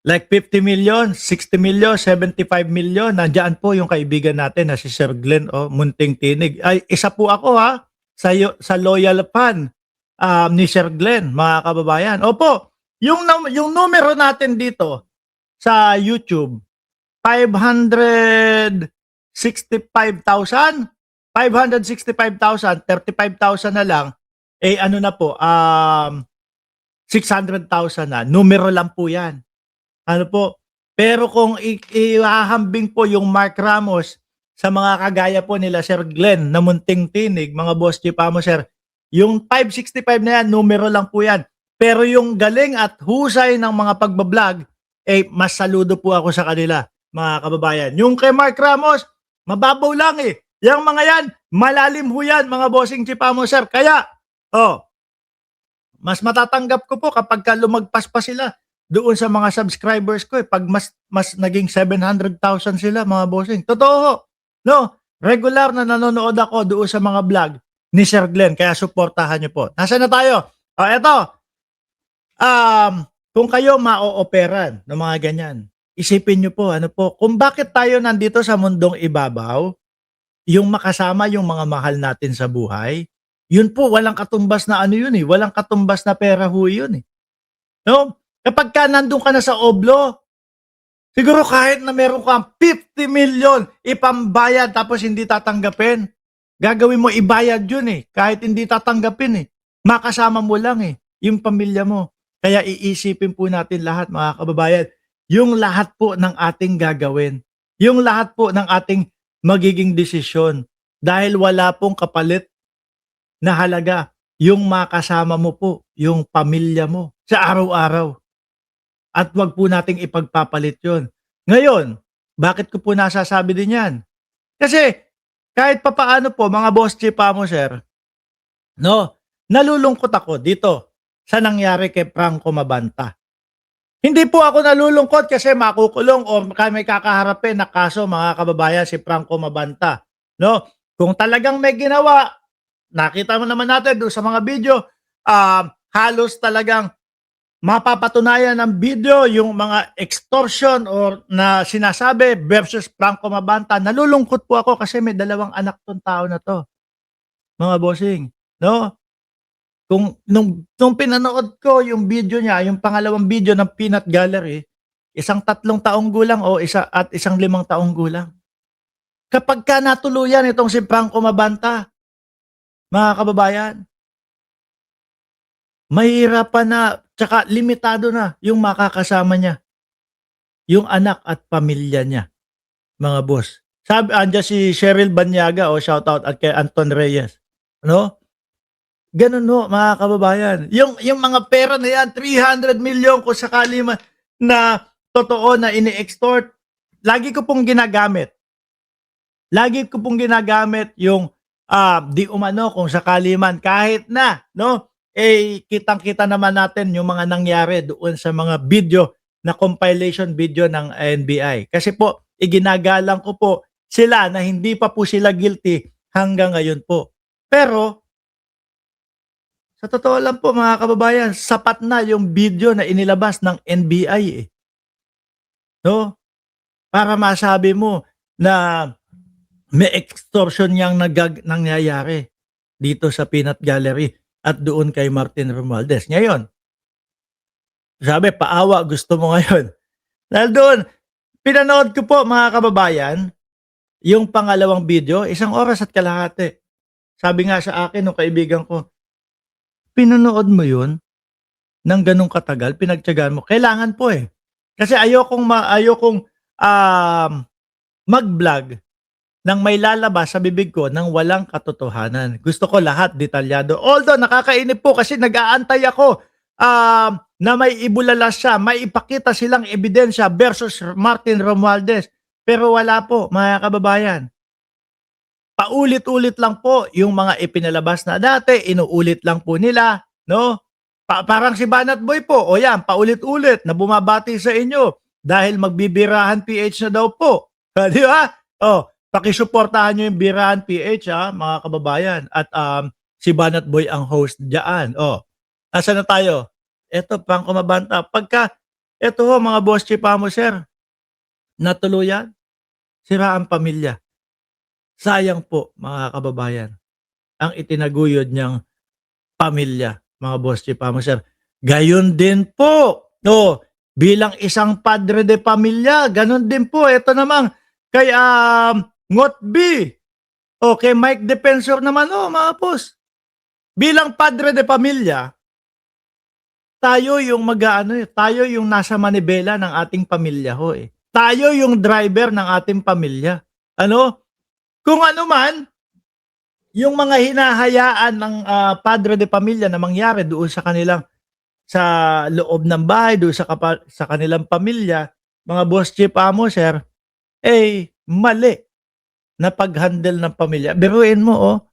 Like 50 million, 60 million, 75 million. Nandiyan po yung kaibigan natin na si Sir Glenn, munting tinig. Ay, isa po ako sa loyal fan ni Sir Glenn, mga kababayan. Opo, yung numero natin dito sa YouTube, 565,000, 565,000, 35,000 na lang, ano na po, 600,000 na. Numero lang po yan. Ano po, pero kung ihahambing po yung Mark Ramos sa mga kagaya po nila Sir Glenn na munting tinig, mga boss Chipamo sir, yung 565 na yan, numero lang po yan. Pero yung galing at husay ng mga pagbablog, mas saludo po ako sa kanila, mga kababayan. Yung kay Mark Ramos, mababaw lang eh. Yung mga yan, malalim ho yan, mga bossing Chipamo sir. Kaya, mas matatanggap ko po kapag lumagpas pa sila doon sa mga subscribers ko pag mas naging 700,000 sila, mga bossing. Totoo. No, regular na nanonood ako doon sa mga vlog ni Sir Glenn, kaya suportahan niyo po. Nasaan na tayo? Eto. Kung kayo ma-ooperan ng mga ganyan, isipin niyo po, kung bakit tayo nandito sa mundong ibabaw, yung makasama yung mga mahal natin sa buhay, yun po, walang katumbas na walang katumbas na pera ho yun eh. No? Kapag ka nandun ka na sa oblo, siguro kahit na meron kang 50 million ipambayad tapos hindi tatanggapin, gagawin mo ibayad yun eh, kahit hindi tatanggapin eh. Makasama mo lang eh, yung pamilya mo. Kaya iisipin po natin lahat, mga kababayan, yung lahat po ng ating gagawin, yung lahat po ng ating magiging desisyon, dahil wala pong kapalit na halaga yung makasama mo po, yung pamilya mo sa araw-araw. At wag po nating ipagpapalit yun. Ngayon, bakit ko po nasasabi din yan? Kasi kahit papaano po, mga boss Chipamo sir, no, nalulungkot ako dito sa nangyari kay Franco Mabanta. Hindi po ako nalulungkot kasi makukulong o may kakaharapin na kaso, mga kababayan, si Franco Mabanta. No? Kung talagang may ginawa, nakita mo naman natin doon sa mga video, halos talagang mapapatunayan ng video yung mga extortion or na sinasabi versus Franco Mabanta. Nalulungkot po ako kasi may 2 anak tong tao na to, mga bossing. No? Kung nung pinanood ko yung video niya, yung pangalawang video ng Peanut Gallery, isang 3 taong gulang o isang 5 taong gulang. Kapag ka natuluyan itong si Franco Mabanta, mga kababayan, mahihirapan na, tsaka limitado na yung makakasama niya, yung anak at pamilya niya, mga boss. Sabi, andyan si Cheryl Banyaga, shoutout, at kay Anton Reyes. No? Ganun no, mga kababayan. Yung mga pera na yan, 300 million kung sakali man na totoo na ini-extort, lagi ko pong ginagamit. Lagi ko pong ginagamit yung di umano kung sakali man, kahit na, no, kitang-kita naman natin yung mga nangyari doon sa mga video na compilation video ng NBI. Kasi po, iginagalang ko po sila na hindi pa po sila guilty hanggang ngayon po. Pero, sa totoo lang po, mga kababayan, sapat na yung video na inilabas ng NBI eh. No? Para masabi mo na may extortion yang nangyayari dito sa Peanut Gallery at doon kay Martin Romualdez. Ngayon, sabi, paawa, gusto mo ngayon. Dahil doon, pinanood ko po, mga kababayan, yung pangalawang video, 1 oras at kalahati. Sabi nga sa akin ng kaibigan ko, pinanood mo yun ng ganong katagal, pinagtiyagaan mo. Kailangan po eh. Kasi ayokong mag-vlog nang may lalabas sa bibig ko ng walang katotohanan. Gusto ko lahat detalyado. Although nakakainip po kasi nag-aantay ako na may ibulalas siya, may ipakita silang ebidensya versus Martin Romualdez. Pero wala po, mga kababayan. Paulit-ulit lang po yung mga ipinalabas na dati, inuulit lang po nila, no? Parang si Banat Boy po, o yan, paulit-ulit na bumabati sa inyo dahil magbibirahan PH na daw po. Di ba? Pakisuportahan nyo yung Birahan PH, mga kababayan. At si Banat Boy ang host dyan. Nasaan na tayo? Eto, Franco Mabanta. Pagka Eto ho mga boss chief amo sir, na tuluyan, sira ang pamilya. Sayang po mga kababayan, ang itinaguyod niyang pamilya, mga boss chief amo sir. Gayon din po, bilang isang padre de pamilya, ganon din po. Ito naman kay Ngot B, kay Mike Defensor naman mga boss. Bilang padre de pamilya, tayo yung mag-aano, tayo yung nasa manibela ng ating pamilya ho eh. Tayo yung driver ng ating pamilya. Ano? Kung ano man, yung mga hinahayaan ng padre de pamilya na mangyari doon sa kanilang sa loob ng bahay, doon sa kanilang pamilya, mga boss chief amo sir, mali na pag-handle ng pamilya. Biruin mo